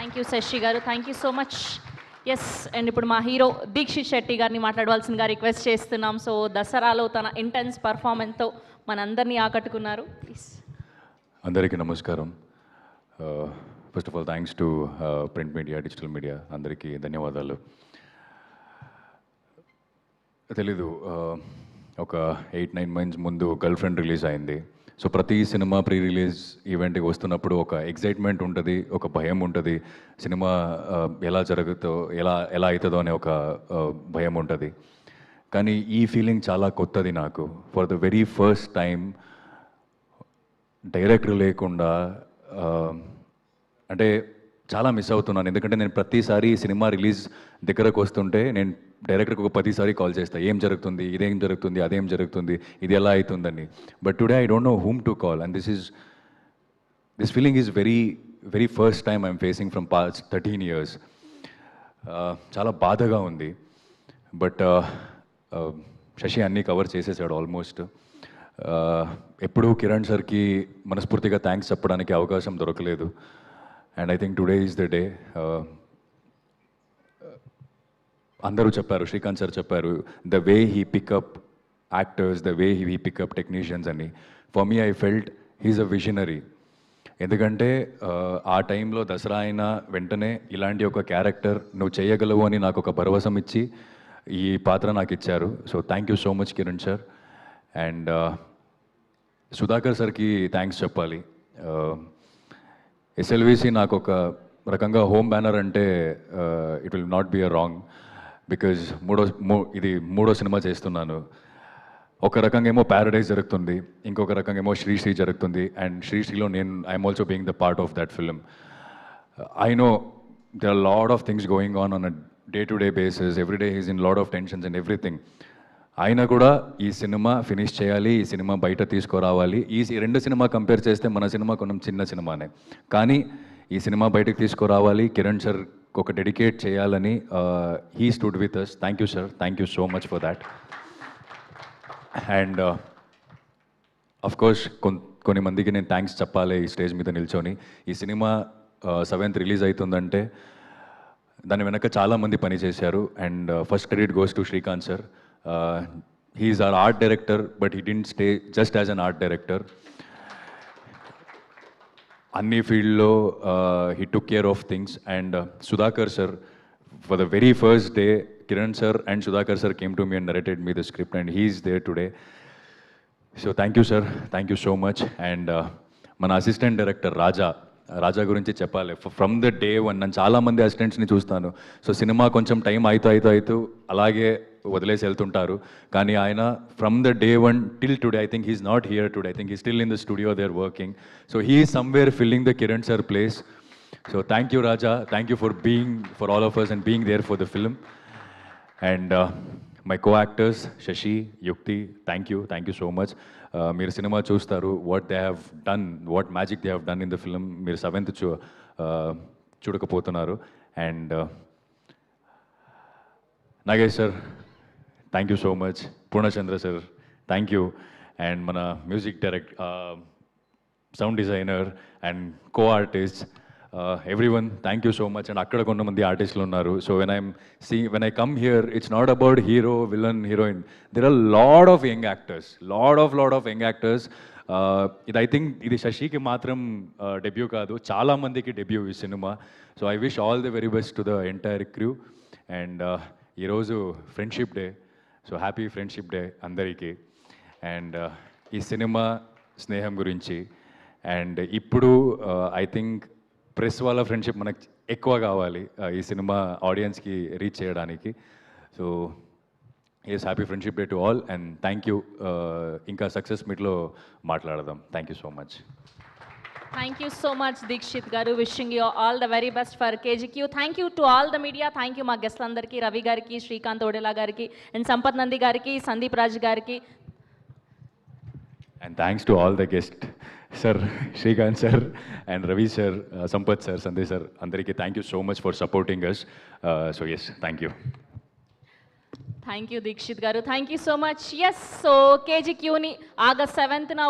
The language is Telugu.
థ్యాంక్ యూ శశి గారు, thank you so much. Yes, and ఇప్పుడు మా హీరో దీక్షిత్ శెట్టి గారిని మాట్లాడవలసిందిగా రిక్వెస్ట్ చేస్తున్నాం. సో దసరాలో తన ఇంటెన్స్ పర్ఫార్మెన్స్తో మనందరినీ ఆకట్టుకున్నారు. ప్లీజ్. అందరికీ నమస్కారం. First of all thanks to print media, digital media అందరికీ ధన్యవాదాలు. తెలీదు, ఒక 8-9 మంత్స్ ముందు గర్ల్ ఫ్రెండ్ రిలీజ్ అయింది. సో ప్రతి సినిమా ప్రీ రిలీజ్ ఈవెంట్కి వస్తున్నప్పుడు ఒక ఎక్సైట్మెంట్ ఉంటుంది, ఒక భయం ఉంటుంది. సినిమా ఎలా జరుగుతో ఎలా అవుతుందో అనే ఒక భయం ఉంటుంది. కానీ ఈ ఫీలింగ్ చాలా కొత్తది నాకు. For the very first time director లేకుండా అంటే చాలా మిస్ అవుతున్నాను. ఎందుకంటే నేను ప్రతిసారి సినిమా రిలీజ్ దగ్గరకు వస్తుంటే నేను డైరెక్టర్కి ఒక 10 సారి కాల్ చేస్తాను, ఏం జరుగుతుంది, ఇదేం జరుగుతుంది, అదేం జరుగుతుంది, ఇది ఎలా అవుతుందని. But today I don't know whom to call, and this feeling is very first time I'm facing from past 13 years. చాలా బాధగా ఉంది. బట్ శశి అన్నీ కవర్ చేసేసాడు ఆల్మోస్ట్. ఎప్పుడూ కిరణ్ సార్కి మనస్ఫూర్తిగా థ్యాంక్స్ చెప్పడానికి అవకాశం దొరకలేదు. And I think today is the day. అందరూ చెప్పారు, శ్రీకాంత్ సార్ చెప్పారు, the way he pick up actors, the way he pick up technicians అని. For me I felt he is a visionary. ఎందుకంటే ఆ టైంలో దసరా అయిన వెంటనే ఇలాంటి ఒక క్యారెక్టర్ నువ్వు చేయగలవు అని నాకు ఒక భరోసా ఇచ్చి ఈ పాత్ర నాకు ఇచ్చారు. So thank you so much Kiran sir. And Sudhakar సార్కి థ్యాంక్స్ చెప్పాలి. ఎస్ఎల్విసి నాకు ఒక రకంగా హోమ్ బ్యానర్ అంటే it will not be a wrong, because ఇది మూడో సినిమా చేస్తున్నాను. ఒక రకంగా ఏమో ప్యారడైజ్ జరుగుతుంది, ఇంకొక రకంగా ఏమో శ్రీశ్రీ జరుగుతుంది. అండ్ శ్రీశ్రీలో I'm also being the part of that film. I know there are lot of things going on a day to day basis. Every day is in lot of tensions and everything. అయినా కూడా ఈ సినిమా ఫినిష్ చేయాలి, ఈ సినిమా బయట తీసుకురావాలి. ఈ రెండు సినిమా కంపేర్ చేస్తే మన సినిమా కొంచెం చిన్న సినిమానే, కానీ ఈ సినిమా బయటకు తీసుకురావాలి, కిరణ్ సార్ ఒక డెడికేట్ చేయాలని he stood with us. Thank you sir, thank you so much for that. And of course కొన్ని మందికి నేను థ్యాంక్స్ చెప్పాలి ఈ స్టేజ్ మీద నిల్చొని. ఈ సినిమా 7th రిలీజ్ అవుతుందంటే దాని వెనక చాలామంది పనిచేశారు. And first credit goes to Srikanth sir. He is our art director, but he didn't stay just as an art director. Anni field lo he took care of things. And Sudhakar sir, for the very first day, Kiran sir and Sudhakar sir came to me and narrated me the script, and he is there today. So thank you sir, thank you so much. And మన అసిస్టెంట్ డైరెక్టర్ రాజా గురించి చెప్పాలి. ఫ్రమ్ ద డే వన్ నేను చాలామంది అసిస్టెంట్స్ని చూస్తాను. సో సినిమా కొంచెం టైం అవుతూ అలాగే వదిలేసి వెళ్తుంటారు. కానీ ఆయన from the day one till today, I think he's not here today, I think he still in the studio, they are working. So he is somewhere filling the Kiran sir place. So thank you Raja, thank you for all of us and being there for the film. And my co actors Sashi, Yukti, thank you so much. మీరు సినిమా చూస్తారు, what they have done, what magic they have done in the film. మీరు 7th చూడకపోతున్నారు. And Nagesh sir, thank you so much. Purnachandra sir, thank you. And మన music sound designer and co artist, everyone, thank you so much. And akkada kontamandi artists unnaru. So when I come here, it's not about hero, villain, heroine. There are a lot of young actors, lot of young actors. I think idi Shashi ki matram debut kaadu, chaala mandiki debut ee cinema. So I wish all the very best to the entire crew. And ee roju friendship day, so happy friendship day andariki. And ee cinema sneham gurinchi. And ippudu I think press వాళ్ళ ఫ్రెండ్షిప్ మనకు ఎక్కువ కావాలి ఈ సినిమా ఆడియన్స్కి రీచ్ చేయడానికి. So yes, happy friendship day to all and thank you. ఇంకా సక్సెస్ మీట్లో మాట్లాడదాం. Thank you so much. Thank you so much Dikshit గారు. Wishing you all the very best for KGQ. Thank you to all the media. Thank you మా గెస్ట్లందరికీ, రవి గారికి, శ్రీకాంత్ ఓడెలా గారికి, అండ్ సంపత్ నంది గారికి, సందీప్ రాజ్ గారికి. And thanks to all the guests, sir, Srikanth sir, and Ravi sir, Sampath sir, Sandesh sir, andariki thank you so much for supporting us. So yes, thank you. Thank you Dikshit garu. Thank you so much. Yes, so KGQ ni August 7th na